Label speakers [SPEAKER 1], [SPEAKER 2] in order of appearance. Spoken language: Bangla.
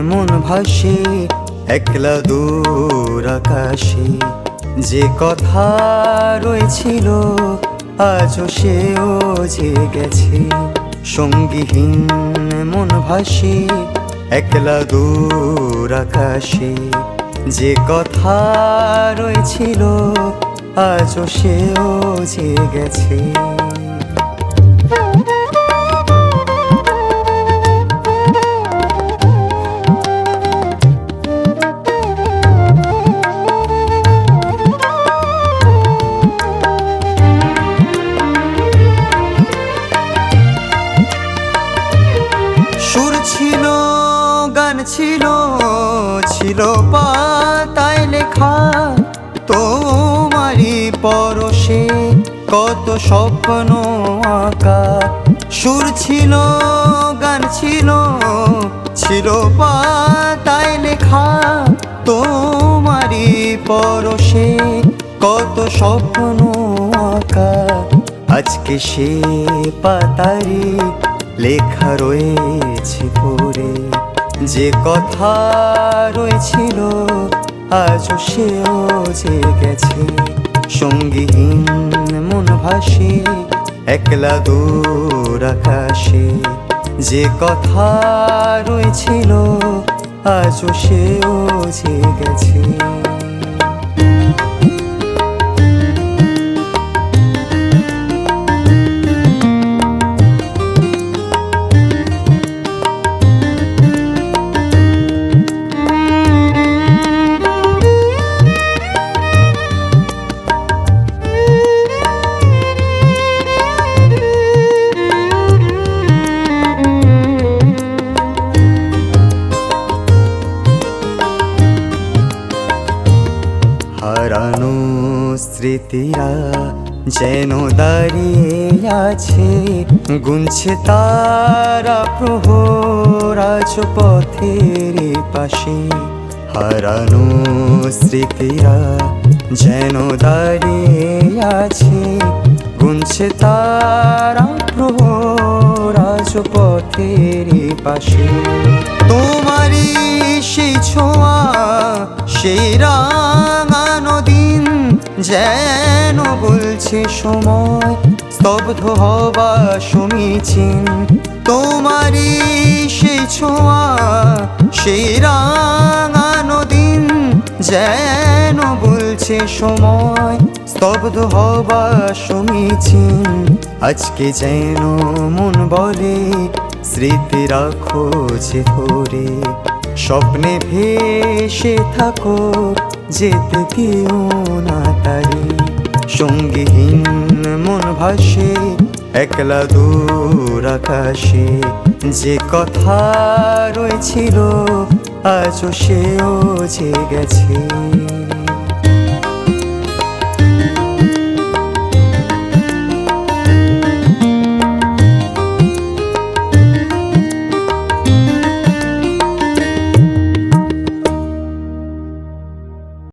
[SPEAKER 1] মন ভাসে একলা দূর আকাশে। যে কথা রয়েছিল আজও সেও যে গেছে। সঙ্গীহীন মন ভাসে একলা দূর আকাশে। যে কথা রয়েছিল আজও সেও যে গেছে। সুর ছিল, গান ছিল, ছিল পাতায় লেখা। তোমারই পরশে কত স্বপ্ন আঁকা। সুর ছিল, গান ছিল, ছিল পাতায় লেখা। তোমারই পরশে কত স্বপ্ন আঁকা। আজকে সে পাতারি লেখা রয়েছে পড়ে। যে কথা রয়েছিল আজও সেও যে গেছে। সঙ্গীহীন মন ভাসে একলা দূর আকাশে। যে কথা রয়েছিল আজও সেও যে গেছে। হারানো স্মৃতিরা যেন দাঁড়িয়ে আছে। গুনছে তারা প্রহর আজ পথের পাশে। হারানো স্মৃতিরা যেন দাঁড়িয়ে আছে। গুনছে তারা প্রহর আজ পথের পাশে। তোমারই সেই ছোঁয়া, সেই রাঙানো দিন যেন বলছে সময় স্তব্ধ হবা সমীচীন। তোমারই সেই ছোঁয়া, সেই রাঙানো দিন যেন বলছে সময় স্তব্ধ হবা সমীচীন। আজকে যেন মন বলে স্মৃতি রাখো যে ধরে। স্বপ্নে ভেসে থাকো যেতে দিও না তারে। সঙ্গীহীন মন ভাসে একলা দূর আকাশে। যে কথা রয়েছিল আজও সেও যে গেছে।